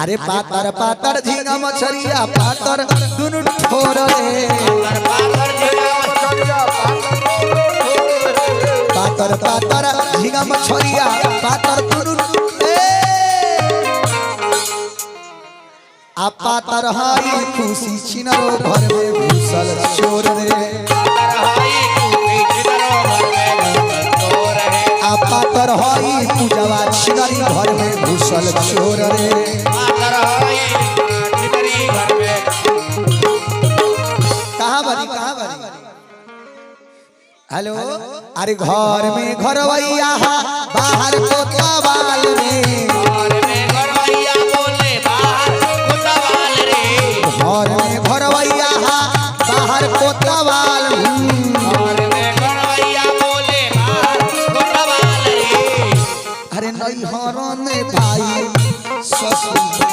अरे पातर पातर झींगा मछरिया पातर दुनु ठोर रे पातर पातर झींगा मछरिया पातर दुनु आ पातर हाई खुशी छिनरो घर में घुसल चोर रे आ पातर हाई पूजवा छिनरी घर में घुसल चोर रे कहाँ बनी हेलो अरे घर में घरवैया बाहर कोतवाल रे घर में घरवैया बाहर कोतवाल अरे नहीं हरण भाई ससुर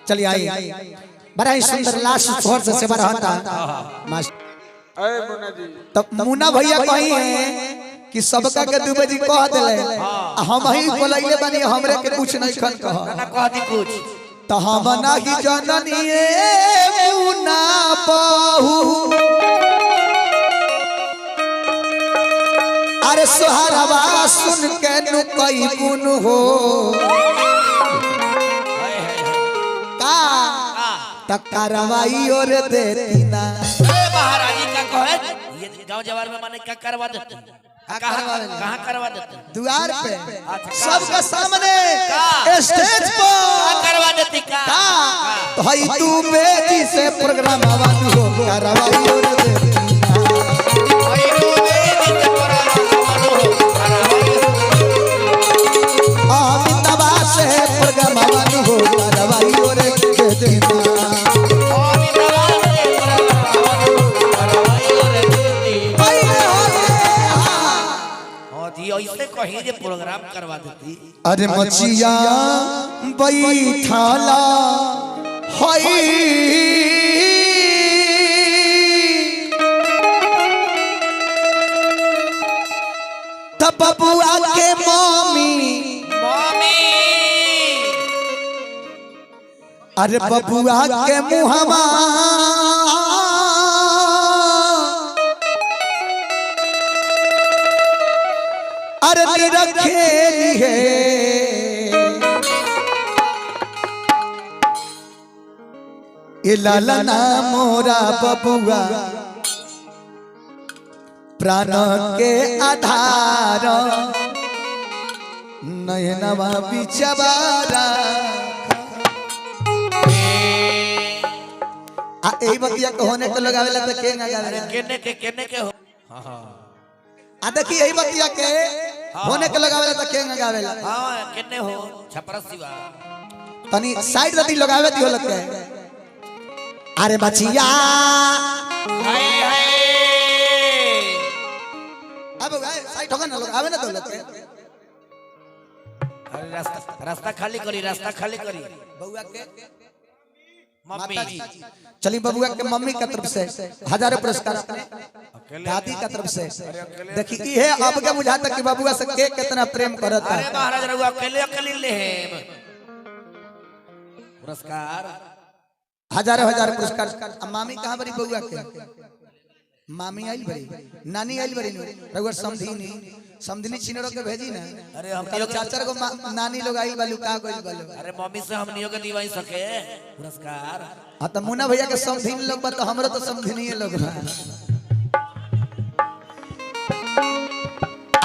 चलिए आई बड़ा ही सुंदर लास्ट छोर से सेवा रहता तब मुन्ना भैया कही है कि सबका के दुबे जी कह देले हम ही बोलैले बानी हमरे के कुछ नहीं खन कह दी कुछ तो हम नाही जननी मुन्ना बहू अरे सोहरवा सुन के नु कई गुन हो करवाई और देती ना महाराजी का कहे ये गांव जवार में माने क्या करवा देते कहाँ करवा देते द्वार पे सबके सामने स्टेज पर करवा देती का तो हई तू बेटी से प्रोग्राम आवाज हो करवाई और देती ना अमिताभ से प्रोग्राम आवाज हो करवाई और देती ना ऐसे कहीं जे प्रोग्राम करवा देती अरे मचिया बैठाला हई तब बबुआ के मम्मी अरे बबुआ के मुहमा अरे रखेली है ये लालना मोरा बबुआ प्राण के आधार नयनवा बिचवारा आ ए बतिया कहने के लगावेला त के ना गावेला केने के हो आ देखी यही बतिया के होने के लगावेला त के ना गावेला हां केने हो छपरा सिवा तनी साइड रती लगावे दी होलत के अरे बचिया हाय हाय अब साइड होगा ना लगावे ना दौलत के अरे रास्ता खाली करी बबुआ के मम्मी चली बबुआ के मम्मी की तरफ से हजारों पुरस्कार दादी की तरफ से देखी ये अब के बुझाता कि बबुआ से के कितना प्रेम करता अरे महाराज रहुआ अकेले ले पुरस्कार हजारों पुरस्कार मामी कहाँ बड़ी बबुआ के मामी आई बड़ी नानी आई बड़ी रघुवर समधिनी चिनरो के भेजी ना अरे हम चाचा को नानी लोग आई बालू का गइल बालू अरे मम्मी से हमनियो के दिवाई सके पुरस्कार हां तो मुन्ना भैया के समधिनी लोग बा तो हमरो तो समधिनी लोग बा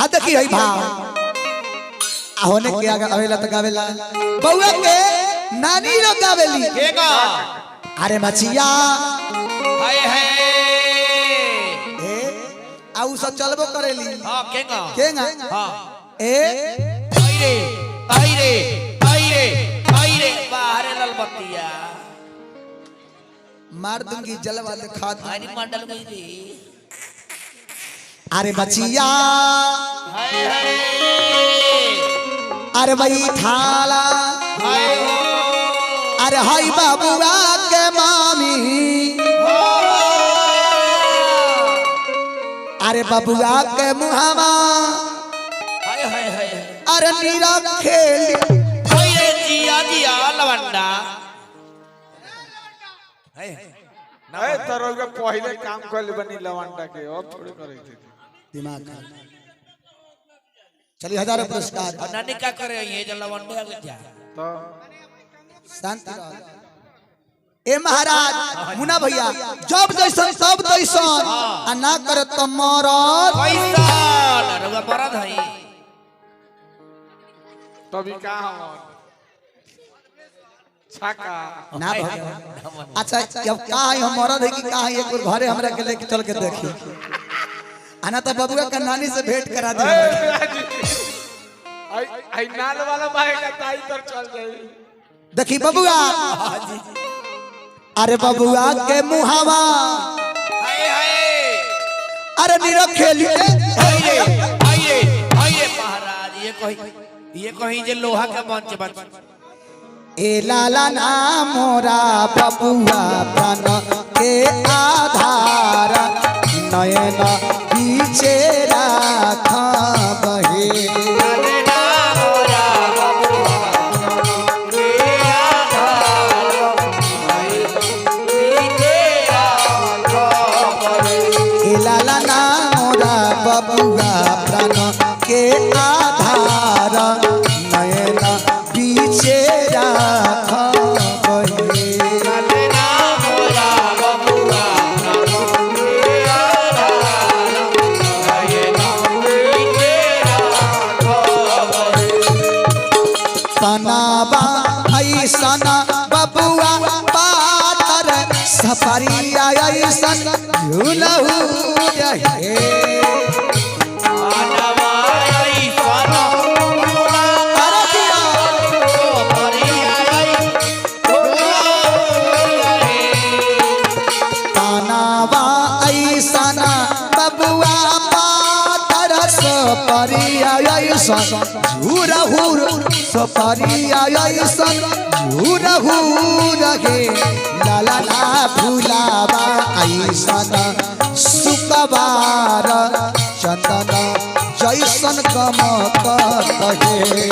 आ देखी हई भाव आ होने के आगे आवेला त गावेला बउआ के नानी लोग गावेली केगा अरे मचिया हाय हाय आउ सब चलबो करेली हां केगा हां ए आइरे बाहर ललबतिया मार दूंगी जलवा दिखा आनी मंडल में दी अरे बचिया हाय हाय अरे भाई थाला हाय अरे हाई बाबुआ के मामी अरे बाबुआ के मुहावा अरे नीरा खेली जिया जिया लवंडा तरोगे पहले काम कर बनी लवंडा के और थोड़ी करे थे दिमाग चलिए हजारों पुरस्कार और नानी क्या करे ये जो लवंडा क्या तो शांति ए महाराज मुन्ना भैया जब जैसन सब तैसन आ ना करे तो मरद पैसा रुआ मरद है तभी का हम छाका ना भैया अच्छा जब का है हम मरद है कि का है एक बार घरे हमरा के लेके चल के देखी आना तो बबुआ का नानी से भेंट करा दे आई नाल वाला बाहेगा ताई तर चल जाई देखी बबुआ अरे बबुआ के मुहावा हाय हाय अरे नीरा खेली आइए महाराज ये कहीं जे लोहा का मंच बन ए लाला ना मोरा बबुआ प्राण के आधार नयन पीछे राखा बहे लाला ना मोरा बबुआ प्राण के आधार नयन पीछे राखा बहे सनाबा ऐसना बबुआ पातर सफरिया ऐसन झूलहू रहे सनाबा ऐसना बबुआ पातर सफरिया ऐसन झूलहू सफरिया ऐसन झूलहू रहे लाला ला भुलावा ऐसन सुकबार चंदन जैसन कमक कहे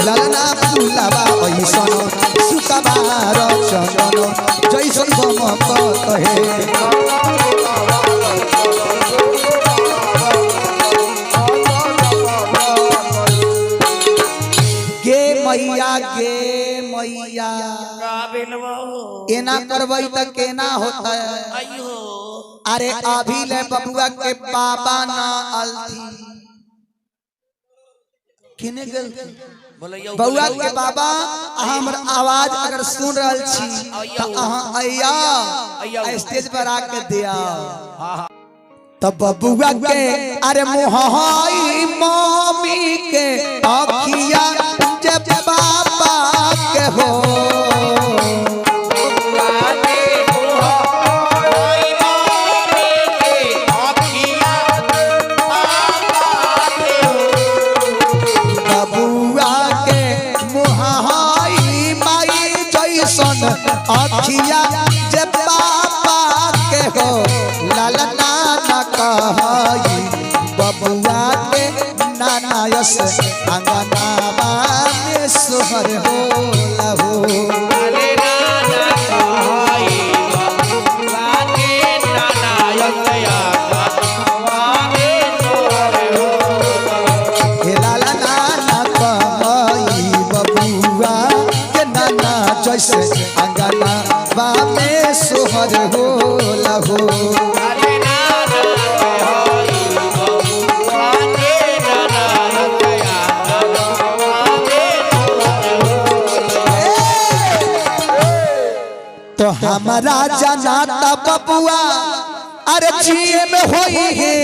लाला भुलावा ऐसन सुकबार चंदन जैसन कमक कहे गे मैया एना करवाई त केना होता है अरे अभी ले बबुआ के बाबा ना अलथी किने गल बबुआ के बाबा हमर आवाज अगर सुन रहल छी त अहां आइया स्टेज पर आके दिया तब बबुआ के अरे मोहाई मम्मी के अखिया जब बाबा के हो बबुआ के मोहाई माई जैसन अखिया जब बाबा के हो लालना न कहई बबुआ के नानायस अंगनावा में सोहर हो लहो लाला नाना कहई बबुआ के नाना जैसे अंगनावा में सोहर हो लहो तो हमारा जनाता बबुआ अरे जिए में होई है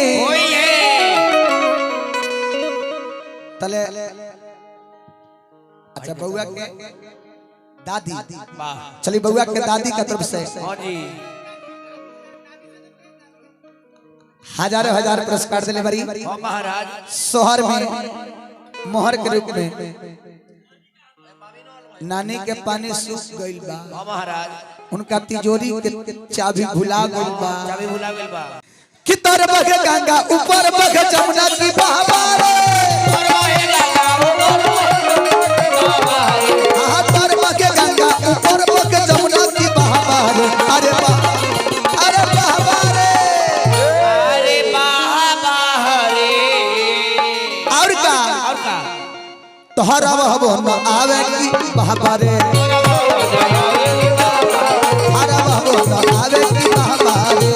तले अच्छा बबुआ के दादी चलिए बबुआ के दादी की तरफ से हजारों हजार पुरस्कार दिले बड़ी हाँ महाराज शहर में मोहर के रूप में नानी के पानी सूख गइल बा हाँ महाराज उनका तिजोरी के चाबी भुला गइल बा चाबी भुला गइल बा कि तर बगे गंगा ऊपर बगे जमुना की बहावा रे हाँ तर बगे गंगा ऊपर बगे जमुना की बहावा रे अरे बहावा रे अरे बाबा रे और का तोहरा बहबो न आवे की बहावा रे तोहरा बहबो न आवे की बहावा रे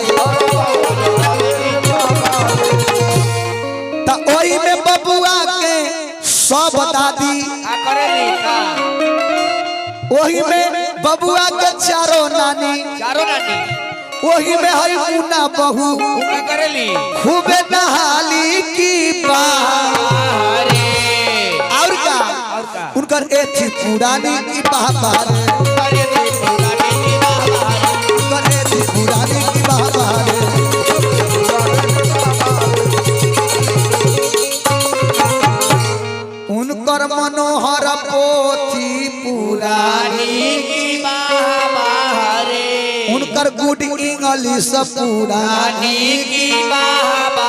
त ओई में बबुआ के सब दादी का करेली का ओही में बबुआ के चारों नानी चारों नानी ओही में हई मुन्ना बहू का करेली खूबे नहाली की अरे और का और का उनकर एथी पुरानी की बहावा रे अरे पुरानी की बात उनकर एथी पुरानी की बहावा रे उनकर मनोहर पोथी पुरानी की बाबा रे उनकर गुड इंग्लिश पुरानी की बाबा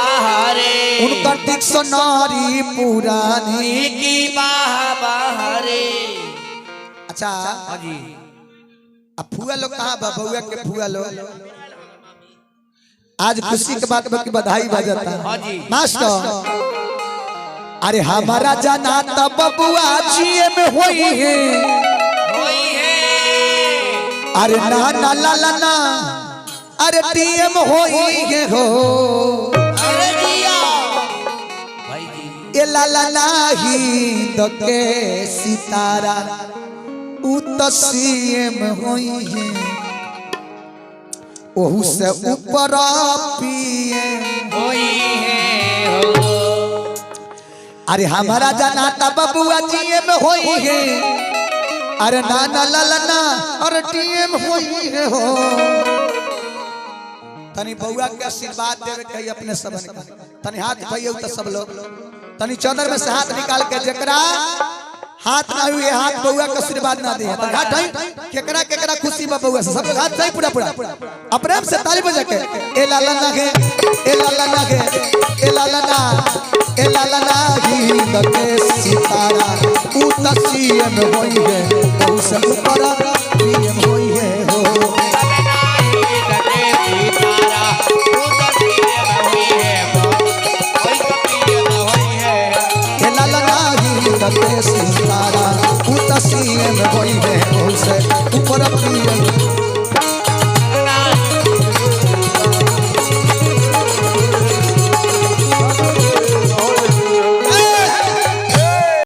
रे उनकर डिक्शनरी पुरानी की बाबा रे अच्छा हाँ जी अब फुआ लोग कहाँ बा बउआ के फुआ लोग आज खुशी के बात की बधाई बजाता हाँ जी मास्टर अरे हमारा जाना तब बबुआ जिए में होई है होई है अरे ना ना ला ला ना अरे टीएम होई है हो अरे जिया भाई जी ए ला ला नाही तो के सितारा उ तो सीएम होई है ओहू से ऊपर पीएम होई है हो अरे हमारा जाना तब बबुआ जीएम होई है अरे नाना ललना और टीएम होई है हो तनी बउआ के आशीर्वाद देवे कही अपने सबन का तनी हाथ भइयो त सब लोग तनी चदर में से हाथ निकाल के जकरा हाथ ना हुए हाथ बउआ के आशीर्वाद ना दे तनी हाथ हई केकरा केकरा खुशी बा बउआ से सब हाथ सही पूरा पूरा अपने से ताली बजा के ए लाला के ए लाला के ए लाला ए लाला ही के सितारा उ तसीम होई है बहु से ऊपर पीएम होई है हो ए लाला ही के सितारा उ तसीम होई है बहु से